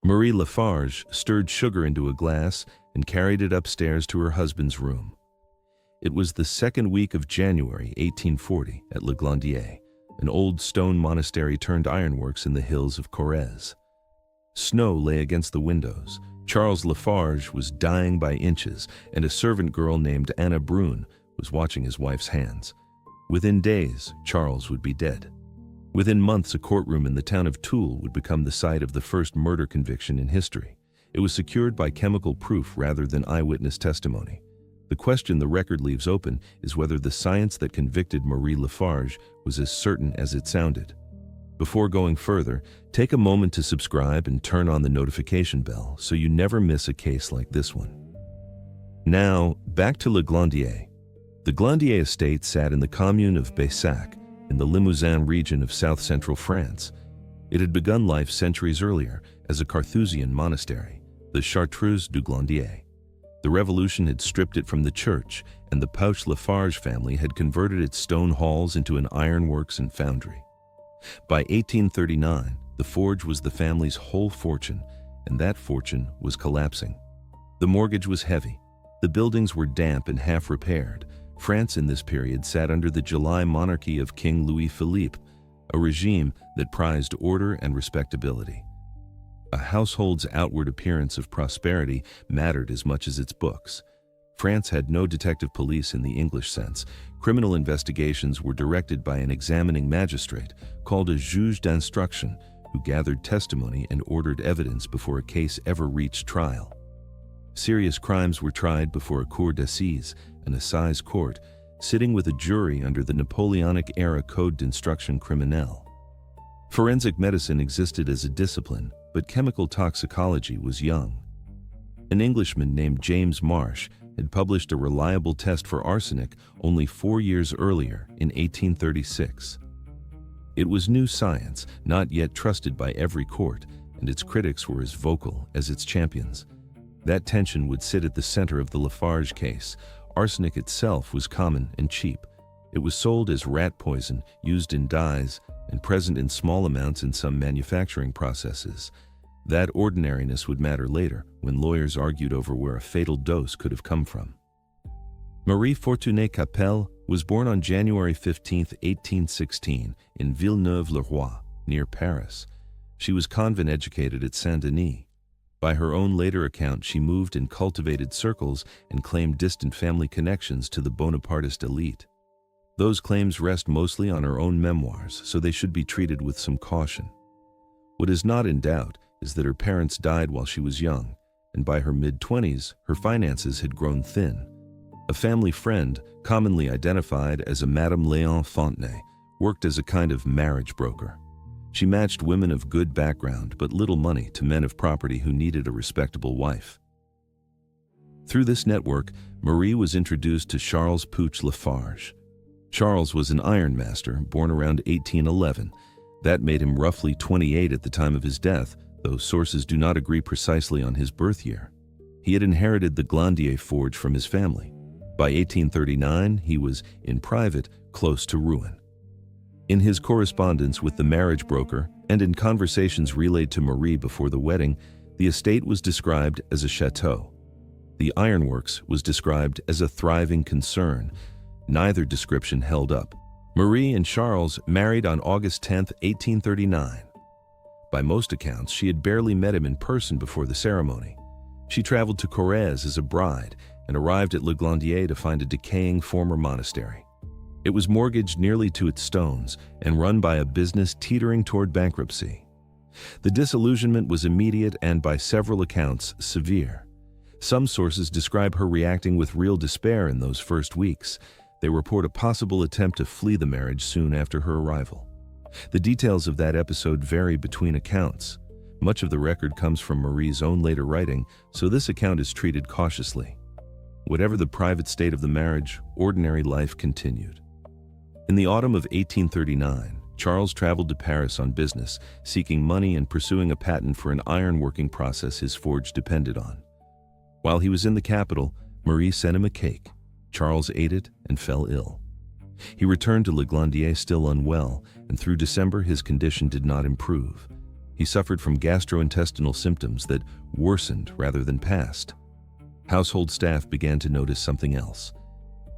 Marie Lafarge stirred sugar into a glass and carried it upstairs to her husband's room. It was the second week of January 1840 at Le Glandier, an old stone monastery turned ironworks in the hills of Corrèze. Snow lay against the windows. Charles Lafarge was dying by inches, and a servant girl named Anna Brune was watching his wife's hands. Within days, Charles would be dead. Within months, a courtroom in the town of Tulle would become the site of the first murder conviction in history. It was secured by chemical proof rather than eyewitness testimony. The question the record leaves open is whether the science that convicted Marie Lafarge was as certain as it sounded. Before going further, take a moment to subscribe and turn on the notification bell so you never miss a case like this one. Now, back to Le Glandier. The Glandier estate sat in the commune of Baissac, in the Limousin region of south-central France. It had begun life centuries earlier as a Carthusian monastery, the Chartreuse du Glandier. The revolution had stripped it from the church, and the Pouch-Lafarge family had converted its stone halls into an ironworks and foundry. By 1839, the forge was the family's whole fortune, and that fortune was collapsing. The mortgage was heavy. The buildings were damp and half-repaired. France in this period sat under the July monarchy of King Louis Philippe, a regime that prized order and respectability. A household's outward appearance of prosperity mattered as much as its books. France had no detective police in the English sense. Criminal investigations were directed by an examining magistrate called a juge d'instruction, who gathered testimony and ordered evidence before a case ever reached trial. Serious crimes were tried before a cour d'assises, an assize court, sitting with a jury under the Napoleonic-era Code d'instruction criminelle. Forensic medicine existed as a discipline, but chemical toxicology was young. An Englishman named James Marsh had published a reliable test for arsenic only 4 years earlier, in 1836. It was new science, not yet trusted by every court, and its critics were as vocal as its champions. That tension would sit at the center of the Lafarge case. Arsenic itself was common and cheap. It was sold as rat poison, used in dyes, and present in small amounts in some manufacturing processes. That ordinariness would matter later, when lawyers argued over where a fatal dose could have come from. Marie Fortunée Capelle was born on January 15, 1816, in Villeneuve-le-Roi, near Paris. She was convent-educated at Saint-Denis. By her own later account, she moved in cultivated circles and claimed distant family connections to the Bonapartist elite. Those claims rest mostly on her own memoirs, so they should be treated with some caution. What is not in doubt is that her parents died while she was young, and by her mid-20s, her finances had grown thin. A family friend, commonly identified as a Madame Léon Fontenay, worked as a kind of marriage broker. She matched women of good background but little money to men of property who needed a respectable wife. Through this network, Marie was introduced to Charles Pouch-Lafarge. Charles was an ironmaster, born around 1811. That made him roughly 28 at the time of his death, though sources do not agree precisely on his birth year. He had inherited the Glandier forge from his family. By 1839, he was, in private, close to ruin. In his correspondence with the marriage broker and in conversations relayed to Marie before the wedding, the estate was described as a chateau. The ironworks was described as a thriving concern. Neither description held up. Marie and Charles married on August 10, 1839. By most accounts, she had barely met him in person before the ceremony. She traveled to Corrèze as a bride and arrived at Le Glandier to find a decaying former monastery. It was mortgaged nearly to its stones and run by a business teetering toward bankruptcy. The disillusionment was immediate and, by several accounts, severe. Some sources describe her reacting with real despair in those first weeks. They report a possible attempt to flee the marriage soon after her arrival. The details of that episode vary between accounts. Much of the record comes from Marie's own later writing, so this account is treated cautiously. Whatever the private state of the marriage, ordinary life continued. In the autumn of 1839, Charles traveled to Paris on business, seeking money and pursuing a patent for an ironworking process his forge depended on. While he was in the capital, Marie sent him a cake. Charles ate it and fell ill. He returned to Le Glandier still unwell, and through December his condition did not improve. He suffered from gastrointestinal symptoms that worsened rather than passed. Household staff began to notice something else.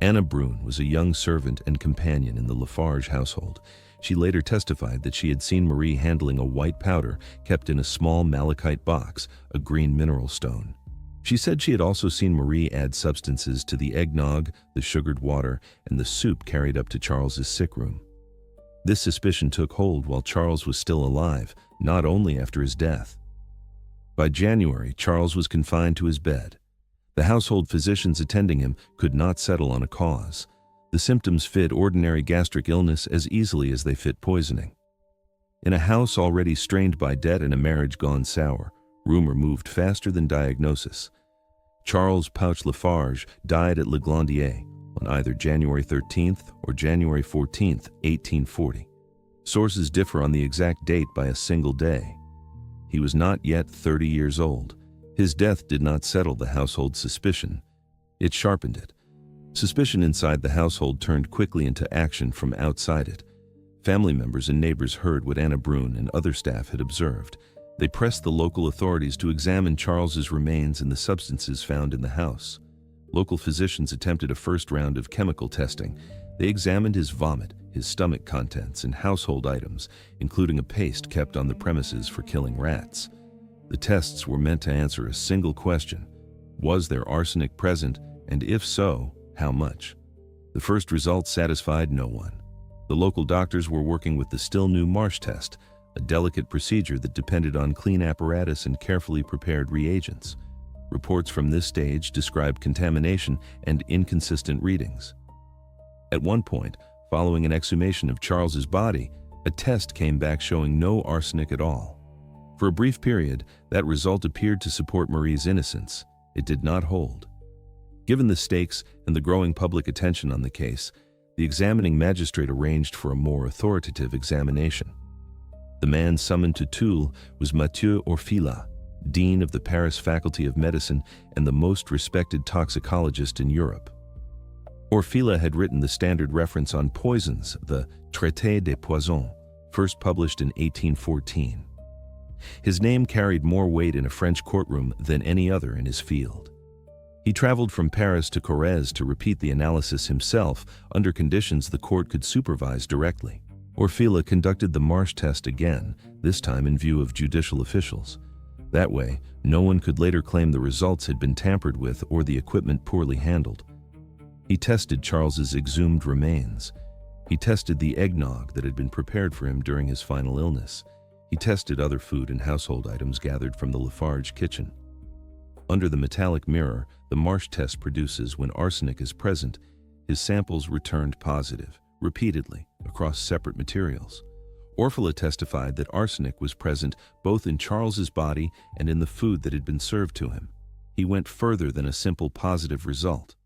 Anna Brune was a young servant and companion in the Lafarge household. She later testified that she had seen Marie handling a white powder kept in a small malachite box, a green mineral stone. She said she had also seen Marie add substances to the eggnog, the sugared water, and the soup carried up to Charles's sick room. This suspicion took hold while Charles was still alive, not only after his death. By January, Charles was confined to his bed. The household physicians attending him could not settle on a cause. The symptoms fit ordinary gastric illness as easily as they fit poisoning. In a house already strained by debt and a marriage gone sour, rumor moved faster than diagnosis. Charles Pouch-Lafarge died at Glandier on either January 13th or January 14th, 1840. Sources differ on the exact date by a single day. He was not yet 30 years old. His death did not settle the household's suspicion. It sharpened it. Suspicion inside the household turned quickly into action from outside it. Family members and neighbors heard what Anna Brune and other staff had observed. They pressed the local authorities to examine Charles's remains and the substances found in the house. Local physicians attempted a first round of chemical testing. They examined his vomit, his stomach contents, and household items, including a paste kept on the premises for killing rats. The tests were meant to answer a single question: was there arsenic present, and if so, how much? The first results satisfied no one. The local doctors were working with the still new Marsh test, a delicate procedure that depended on clean apparatus and carefully prepared reagents. Reports from this stage described contamination and inconsistent readings. At one point, following an exhumation of Charles's body, a test came back showing no arsenic at all. For a brief period, that result appeared to support Marie's innocence. It did not hold. Given the stakes and the growing public attention on the case, the examining magistrate arranged for a more authoritative examination. The man summoned to Tulle was Mathieu Orfila, dean of the Paris Faculty of Medicine and the most respected toxicologist in Europe. Orfila had written the standard reference on poisons, the Traité des Poisons, first published in 1814. His name carried more weight in a French courtroom than any other in his field. He traveled from Paris to Corrèze to repeat the analysis himself under conditions the court could supervise directly. Orfila conducted the Marsh test again, this time in view of judicial officials. That way, no one could later claim the results had been tampered with or the equipment poorly handled. He tested Charles's exhumed remains. He tested the eggnog that had been prepared for him during his final illness. He tested other food and household items gathered from the Lafarge kitchen. Under the metallic mirror the Marsh test produces when arsenic is present, his samples returned positive, repeatedly, across separate materials. Orfila testified that arsenic was present both in Charles's body and in the food that had been served to him. He went further than a simple positive result.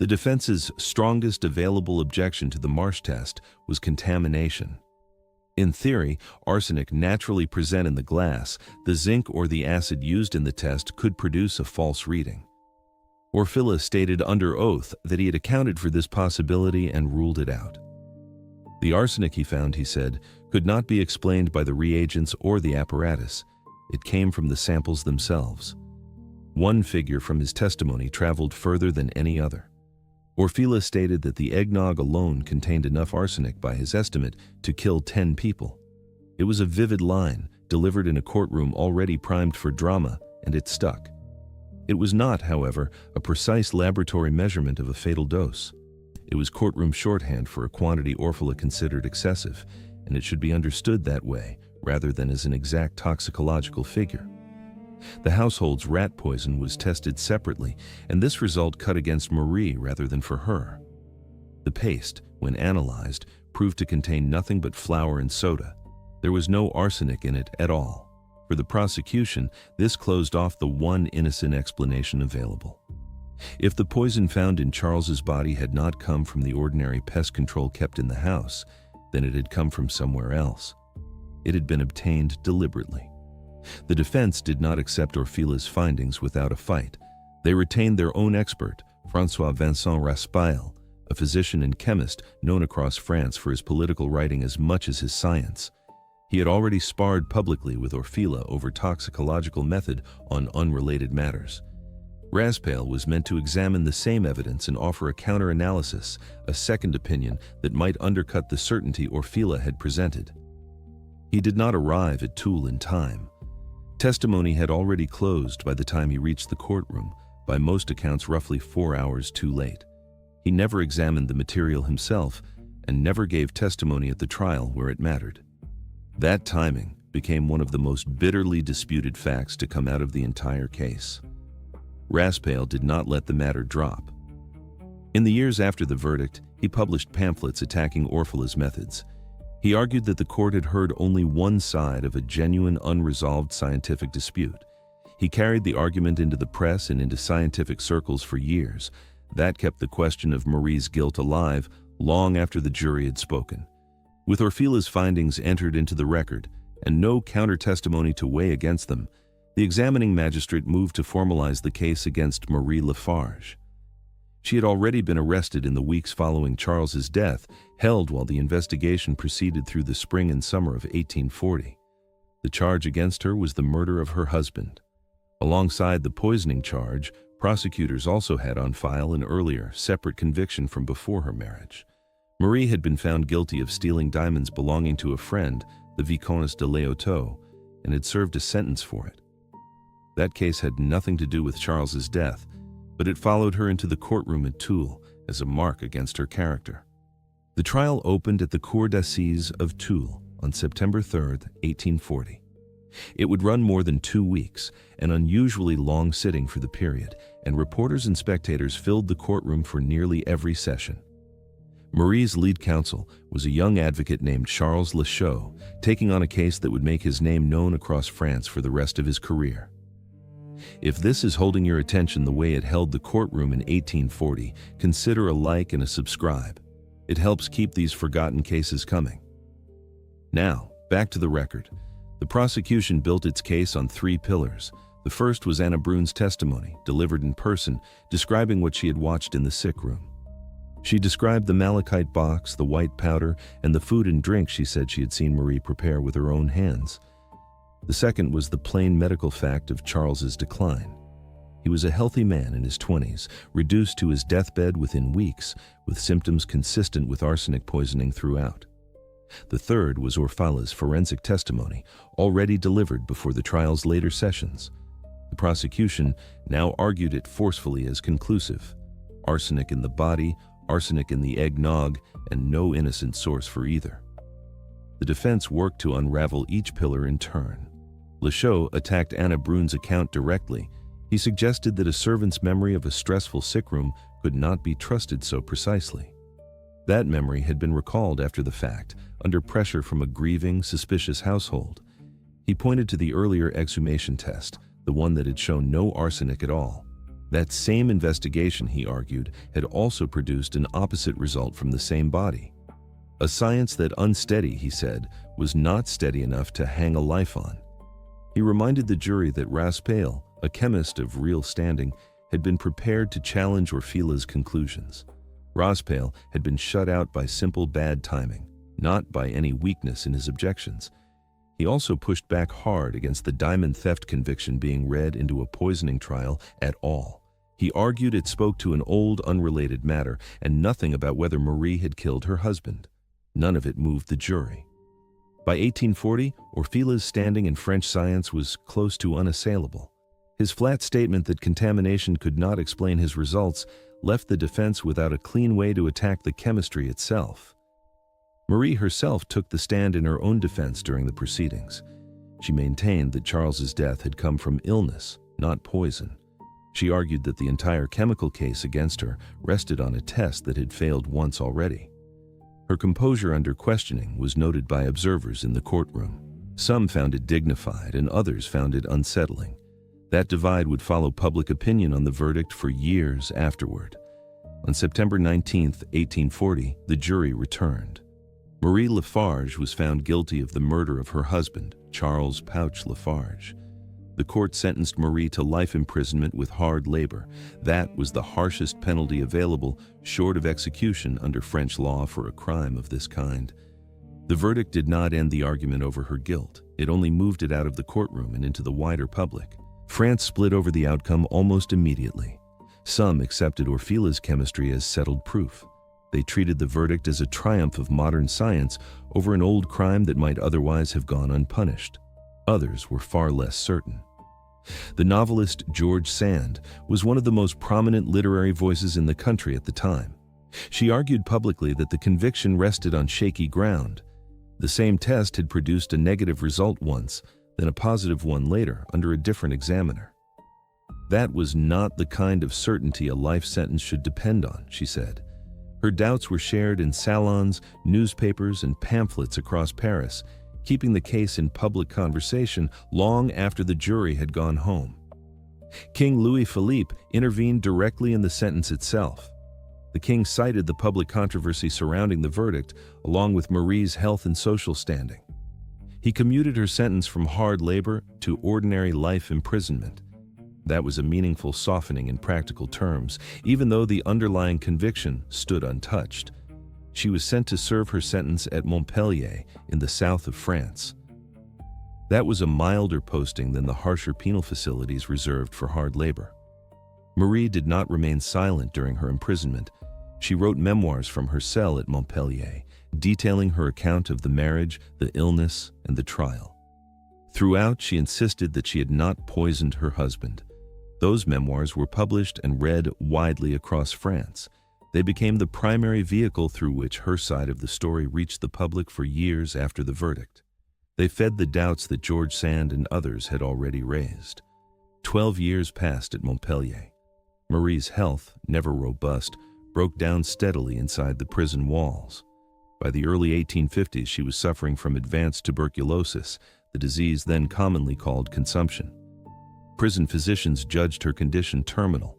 The defense's strongest available objection to the Marsh test was contamination. In theory, arsenic naturally present in the glass, the zinc or the acid used in the test could produce a false reading. Orfila stated under oath that he had accounted for this possibility and ruled it out. The arsenic he found, he said, could not be explained by the reagents or the apparatus. It came from the samples themselves. One figure from his testimony traveled further than any other. Orfila stated that the eggnog alone contained enough arsenic by his estimate to kill 10 people. It was a vivid line, delivered in a courtroom already primed for drama, and it stuck. It was not, however, a precise laboratory measurement of a fatal dose. It was courtroom shorthand for a quantity Orfila considered excessive, and it should be understood that way, rather than as an exact toxicological figure. The household's rat poison was tested separately, and this result cut against Marie rather than for her. The paste, when analyzed, proved to contain nothing but flour and soda. There was no arsenic in it at all. For the prosecution, this closed off the one innocent explanation available. If the poison found in Charles's body had not come from the ordinary pest control kept in the house, then it had come from somewhere else. It had been obtained deliberately. The defense did not accept Orfila's findings without a fight. They retained their own expert, François Vincent Raspail, a physician and chemist known across France for his political writing as much as his science. He had already sparred publicly with Orfila over toxicological method on unrelated matters. Raspail was meant to examine the same evidence and offer a counter-analysis, a second opinion that might undercut the certainty Orfila had presented. He did not arrive at Tulle in time. Testimony had already closed by the time he reached the courtroom, by most accounts roughly 4 hours too late. He never examined the material himself and never gave testimony at the trial where it mattered. That timing became one of the most bitterly disputed facts to come out of the entire case. Raspail did not let the matter drop. In the years after the verdict, he published pamphlets attacking Orfila's methods. He argued that the court had heard only one side of a genuine, unresolved scientific dispute. He carried the argument into the press and into scientific circles for years. That kept the question of Marie's guilt alive long after the jury had spoken. With Orfila's findings entered into the record and no counter-testimony to weigh against them, the examining magistrate moved to formalize the case against Marie Lafarge. She had already been arrested in the weeks following Charles's death, held while the investigation proceeded through the spring and summer of 1840. The charge against her was the murder of her husband. Alongside the poisoning charge, prosecutors also had on file an earlier, separate conviction from before her marriage. Marie had been found guilty of stealing diamonds belonging to a friend, the Vicomtesse de Léotot, and had served a sentence for it. That case had nothing to do with Charles's death, but it followed her into the courtroom at Tulle as a mark against her character. The trial opened at the Cour d'assises of Tulle on September 3, 1840. It would run more than 2 weeks, an unusually long sitting for the period, and reporters and spectators filled the courtroom for nearly every session. Marie's lead counsel was a young advocate named Charles Pouch-Lafarge, taking on a case that would make his name known across France for the rest of his career. If this is holding your attention the way it held the courtroom in 1840, consider a like and a subscribe. It helps keep these forgotten cases coming. Now, back to the record. The prosecution built its case on 3 pillars. The first was Anna Brun's testimony, delivered in person, describing what she had watched in the sick room. She described the malachite box, the white powder, and the food and drink she said she had seen Marie prepare with her own hands. The second was the plain medical fact of Charles's decline. He was a healthy man in his 20s, reduced to his deathbed within weeks, with symptoms consistent with arsenic poisoning throughout. The third was Orfila's forensic testimony, already delivered before the trial's later sessions. The prosecution now argued it forcefully as conclusive. Arsenic in the body, arsenic in the eggnog, and no innocent source for either. The defense worked to unravel each pillar in turn. Pouch-Lafarge attacked Anna Brun's account directly. He suggested that a servant's memory of a stressful sickroom could not be trusted so precisely. That memory had been recalled after the fact, under pressure from a grieving, suspicious household. He pointed to the earlier exhumation test, the one that had shown no arsenic at all. That same investigation, he argued, had also produced an opposite result from the same body. A science that, unsteady, he said, was not steady enough to hang a life on. He reminded the jury that Raspail, a chemist of real standing, had been prepared to challenge Orfila's conclusions. Raspail had been shut out by simple bad timing, not by any weakness in his objections. He also pushed back hard against the diamond theft conviction being read into a poisoning trial at all. He argued it spoke to an old, unrelated matter and nothing about whether Marie had killed her husband. None of it moved the jury. By 1840, Orfila's standing in French science was close to unassailable. His flat statement that contamination could not explain his results left the defense without a clean way to attack the chemistry itself. Marie herself took the stand in her own defense during the proceedings. She maintained that Charles's death had come from illness, not poison. She argued that the entire chemical case against her rested on a test that had failed once already. Her composure under questioning was noted by observers in the courtroom. Some found it dignified and others found it unsettling. That divide would follow public opinion on the verdict for years afterward. On September 19, 1840, the jury returned. Marie Lafarge was found guilty of the murder of her husband, Charles Pouch-Lafarge. The court sentenced Marie to life imprisonment with hard labor. That was the harshest penalty available, short of execution under French law for a crime of this kind. The verdict did not end the argument over her guilt. It only moved it out of the courtroom and into the wider public. France split over the outcome almost immediately. Some accepted Orfila's chemistry as settled proof. They treated the verdict as a triumph of modern science over an old crime that might otherwise have gone unpunished. Others were far less certain. The novelist George Sand was one of the most prominent literary voices in the country at the time. She argued publicly that the conviction rested on shaky ground. The same test had produced a negative result once, then a positive one later under a different examiner. That was not the kind of certainty a life sentence should depend on, she said. Her doubts were shared in salons, newspapers, and pamphlets across Paris, keeping the case in public conversation long after the jury had gone home. King Louis Philippe intervened directly in the sentence itself. The king cited the public controversy surrounding the verdict, along with Marie's health and social standing. He commuted her sentence from hard labor to ordinary life imprisonment. That was a meaningful softening in practical terms, even though the underlying conviction stood untouched. She was sent to serve her sentence at Montpellier in the south of France. That was a milder posting than the harsher penal facilities reserved for hard labor. Marie did not remain silent during her imprisonment. She wrote memoirs from her cell at Montpellier, detailing her account of the marriage, the illness, and the trial. Throughout, she insisted that she had not poisoned her husband. Those memoirs were published and read widely across France. They became the primary vehicle through which her side of the story reached the public for years after the verdict. They fed the doubts that George Sand and others had already raised. 12 years passed at Montpellier. Marie's health, never robust, broke down steadily inside the prison walls. By the early 1850s, she was suffering from advanced tuberculosis, the disease then commonly called consumption. Prison physicians judged her condition terminal.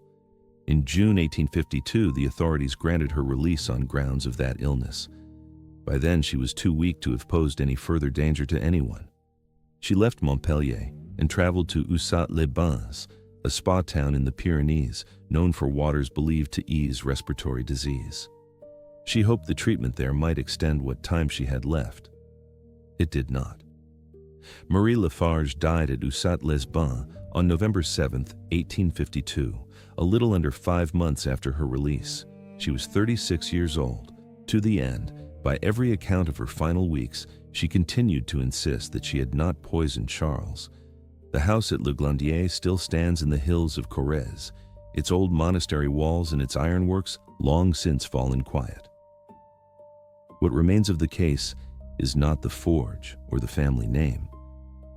In June 1852, the authorities granted her release on grounds of that illness. By then, she was too weak to have posed any further danger to anyone. She left Montpellier and traveled to Ussat-les-Bains, a spa town in the Pyrenees, known for waters believed to ease respiratory disease. She hoped the treatment there might extend what time she had left. It did not. Marie Lafarge died at Ussat-les-Bains on November 7, 1852, a little under 5 months after her release. She was 36 years old. To the end, by every account of her final weeks, she continued to insist that she had not poisoned Charles. The house at Le Glandier still stands in the hills of Corrèze, its old monastery walls and its ironworks long since fallen quiet. What remains of the case is not the forge or the family name.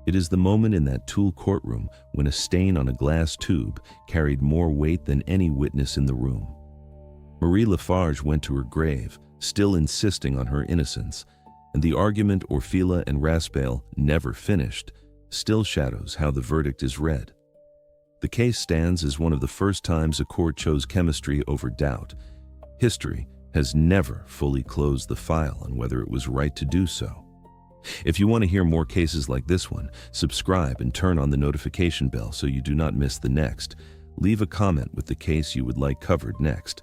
It is the moment in that Tulle courtroom when a stain on a glass tube carried more weight than any witness in the room. Marie Lafarge went to her grave, still insisting on her innocence, and the argument Orfila and Raspail never finished still shadows how the verdict is read. The case stands as one of the first times a court chose chemistry over doubt. History has never fully closed the file on whether it was right to do so. If you want to hear more cases like this one, subscribe and turn on the notification bell so you do not miss the next. Leave a comment with the case you would like covered next.